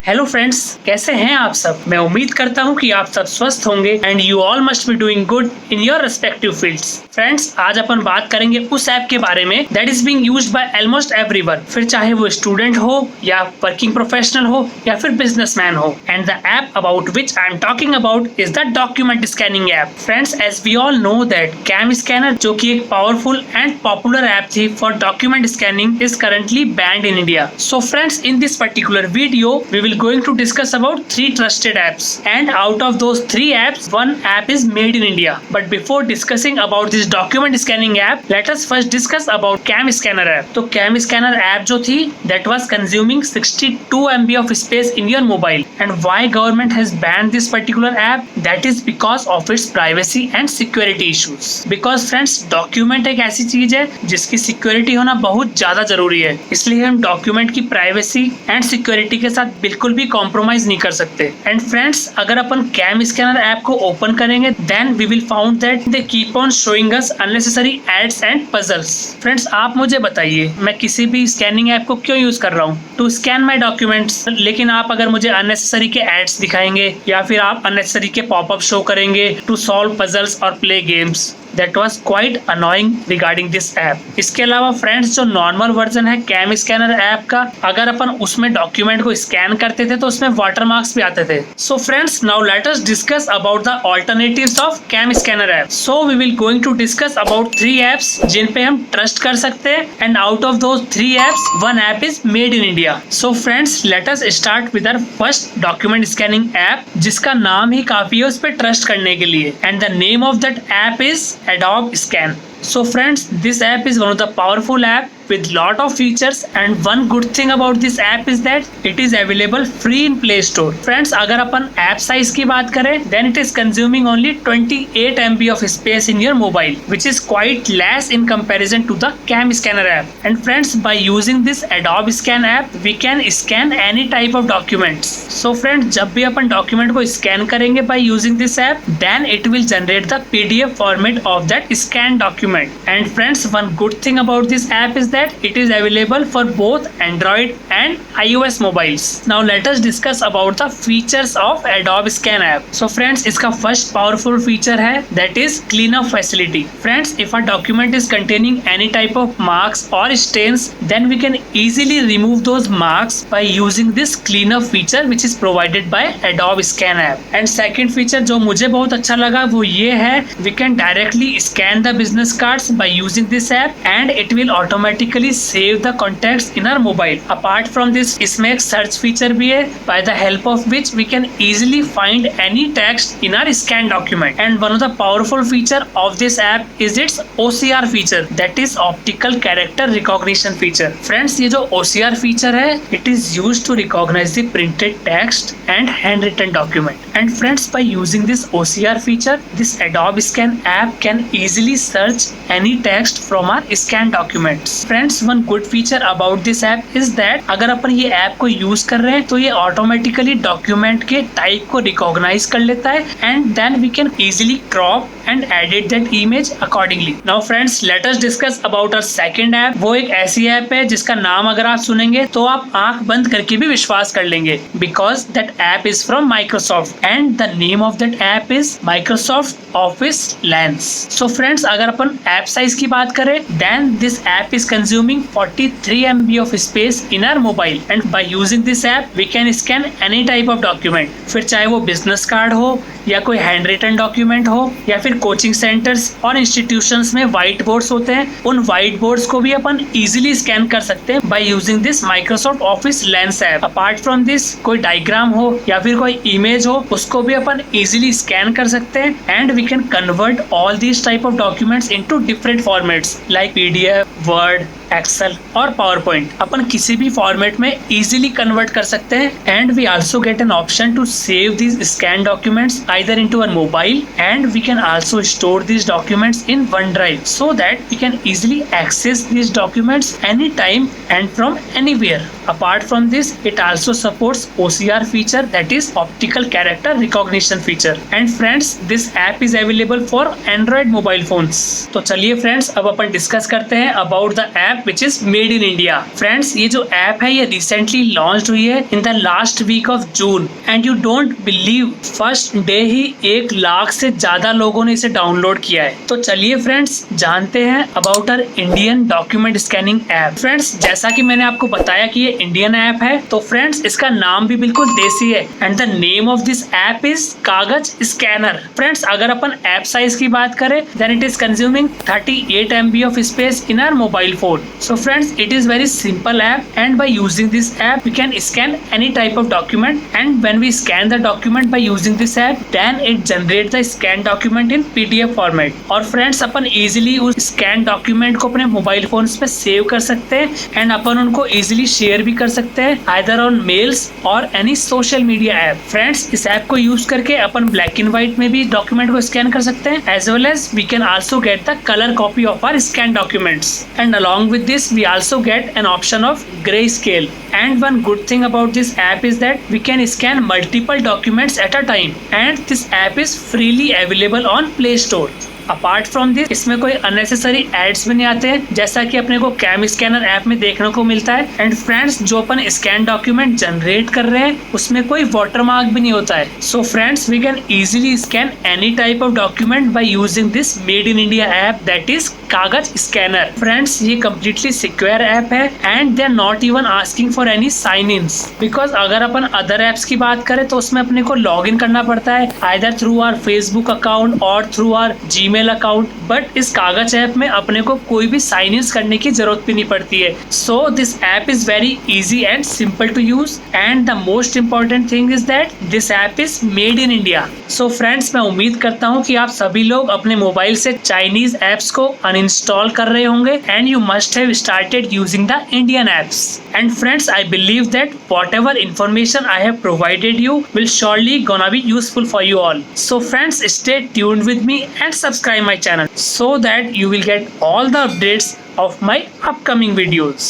Hello friends, कैसे हैं आप सब। मैं उम्मीद करता हूं कि आप सब स्वस्थ होंगे and you all must be doing good in your respective fields. Friends, आज अपन बात करेंगे उस ऐप के बारे में that is being used by almost everyone, फिर चाहे वो स्टूडेंट हो या वर्किंग प्रोफेशनल हो या फिर बिजनेसमैन हो। And the app about which I am talking about is the document scanning app. Friends, as we all know that cam scanner, जो कि एक पावरफुल एंड पॉपुलर ऐप थी for document scanning, is currently banned in India. So friends, in this particular video we will going to discuss about 3 trusted apps, and out of those 3 apps, one app is made in India. But before discussing about this document scanning app, let us first discuss about Cam Scanner app. तो Cam Scanner app जो थी, that was consuming 62 MB of space in your mobile. And why government has banned this particular app? That is because of its privacy and security issues. Because friends, document एक ऐसी चीज है जिसकी security होना बहुत ज्यादा जरूरी है, इसलिए हम डॉक्यूमेंट की प्राइवेसी एंड सिक्योरिटी के साथ बिल्कुल भी कॉम्प्रोमाइज नहीं कर सकते। एंड फ्रेंड्स, अगर अपन कैम स्कैनर ऐप को ओपन करेंगे then we will found that they keep on showing us unnecessary ads and puzzles. Friends, आप मुझे बताइए, मैं किसी भी स्कैनिंग ऐप को क्यों यूज कर रहा हूँ? To scan my documents. लेकिन आप अगर मुझे अननेसेसरी के एड्स दिखाएंगे या फिर आप अननेसेसरी के पॉपअप शो करेंगे टू सॉल्व पजल्स और play games, That was quite annoying regarding this app. इसके अलावा फ्रेंड्स, जो नॉर्मल वर्जन है कैम स्कैनर ऐप का, अगर अपन उसमें डॉक्यूमेंट को स्कैन करते थे तो उसमें वाटरमार्क्स भी आते थे। So friends, now let us discuss about the alternatives of cam scanner app. So we will going to discuss about 3 apps जिन पे हम ट्रस्ट कर सकते हैं, and out of those 3 apps one app is made in India. So friends, let us start with our first document scanning app, जिसका नाम ही काफी है उस पर ट्रस्ट करने के लिए, and the name of that app is Adobe Scan. So friends, this app is one of the powerful app with lot of features, and one good thing about this app is that it is available free in Play Store. Friends, अगर अपन app size की बात करें then it is consuming only 28 MB of space in your mobile, which is quite less in comparison to the Cam Scanner app. And friends, by using this Adobe Scan app, we can scan any type of documents. So friends, जब भी अपन document को scan करेंगे by using this app, then it will generate the PDF format of that scanned document. And friends, one good thing about this app is that it is available for both Android and iOS mobiles. Now let us discuss about the features of Adobe Scan app. So friends, इसका first powerful feature है that is cleanup facility. Friends, if a document is containing any type of marks or stains, then we can easily remove those marks by using this cleanup feature which is provided by Adobe Scan app. And second feature जो मुझे बहुत अच्छा लगा वो ये है, we can directly scan the business cards by using this app and it will automatically save the contacts in our mobile. Apart from this, इसमें एक search feature भी है by the help of which we can easily find any text in our scanned document. And one of the powerful feature of this app is its OCR feature, that is optical character recognition feature. Friends, ये जो OCR feature है, it is used to recognize the printed text and handwritten document. And friends, by using this OCR feature, this Adobe Scan app can easily search any text from our scanned documents. Friends, one good feature about this app is that अगर अपन ये app को use कर रहे हैं तो ये automatically document के type को रिकॉग्नाइज कर लेता है, and then we can easily crop and edit that image accordingly. Now friends, let us discuss about our second app. वो एक ऐसी ऐप है जिसका नाम अगर आप सुनेंगे तो आप आंख बंद करके भी विश्वास कर लेंगे, because that app is from Microsoft and the name of that app is Microsoft office lens. So friends, अगर अपन ऐप साइज की बात करें then this app is consuming 43 MB of space in our mobile, and by using this app we can scan any type of document, फिर चाहे वो business card हो या कोई हैंड रिटन डॉक्यूमेंट हो या फिर कोचिंग सेंटर्स और इंस्टीट्यूशंस में व्हाइट बोर्ड्स होते हैं, उन व्हाइट बोर्ड्स को भी अपन इजीली स्कैन कर सकते हैं bye using this Microsoft office lens app. Apart from this, कोई डायग्राम हो या फिर कोई इमेज हो, उसको भी अपन इजीली स्कैन कर सकते हैं, and we can convert all these type of documents into different formats like PDF, Word, Excel और पावर पॉइंट। अपन किसी भी फॉर्मेट में इजीली कन्वर्ट कर सकते हैं, and we also get an option to save these scan documents either into our mobile, and we can also store these documents in OneDrive so that we can easily access these documents anytime and from anywhere. Apart from this, it also supports OCR feature, that is optical character recognition feature. And friends, this app is available for Android mobile phones. तो चलिए friends, अब अपन discuss करते हैं about the app app which is made in India. Friends, ये जो app है ये recently launch हुई है in the last week of June and you don't believe first day ही 1 लाख से ज्यादा लोगों ने इसे डाउनलोड किया है। तो चलिए फ्रेंड्स जानते हैं about our Indian document scanning app. Friends, जैसा कि मैंने आपको बताया कि ये इंडियन ऐप है, तो फ्रेंड्स इसका नाम भी बिल्कुल देसी है and the name of this app is Kagaz scanner. Friends, अगर अपन ऐप साइज की बात करें then it is consuming 38 MB of space in our mobile phone. So friends, it is very simple app and by using this app we can scan any type of document and when we scan the document by using this app then it generate the scan document in PDF format. और friends, अपन easily उस scan document को अपने mobile phones पे save कर सकते हैं and अपन उनको easily share भी कर सकते हैं आइदर ऑन मेल्स और any social media app. Friends, इस ऐप को यूज करके अपन ब्लैक एंड व्हाइट में भी डॉक्यूमेंट को स्कैन कर सकते हैं as well as we can also get the colour copy of our scan documents and along with this we also get an option of grayscale. And one good thing about this app is that we can scan multiple documents at a time and this app is freely available on Play Store. Apart from this इसमें कोई unnecessary ads भी नहीं आते हैं जैसा कि अपने को कैम स्कैनर ऐप में देखने को मिलता है। एंड फ्रेंड्स, जो अपन स्कैन डॉक्यूमेंट जनरेट कर रहे हैं उसमें कोई वाटरमार्क भी नहीं होता है। So friends, we can easily scan any type of document by using this made in India app that is Kagaz scanner. Friends, ये कम्प्लीटली सिक्योर ऐप है and they are not even asking for any sign in, because अगर अपन other apps की बात करें तो उसमें अपने को लॉग इन करना पड़ता है either through our Facebook account और through our Gmail account. But इस कागज ऐप में अपने को कोई भी साइन इन करने की जरूरत भी नहीं पड़ती है। So this app is very easy and simple to use and the most important thing is that this app is made in India. So friends, मैं उम्मीद करता हूँ कि आप सभी लोग अपने मोबाइल से चाइनीज ऐप्स को अनइंस्टॉल कर रहे होंगे and you must have started using the Indian apps. And friends, I believe that whatever information I have provided you will surely gonna be useful for you all. So friends, stay tuned with me and subscribe my channel so that you will get all the updates of my upcoming videos.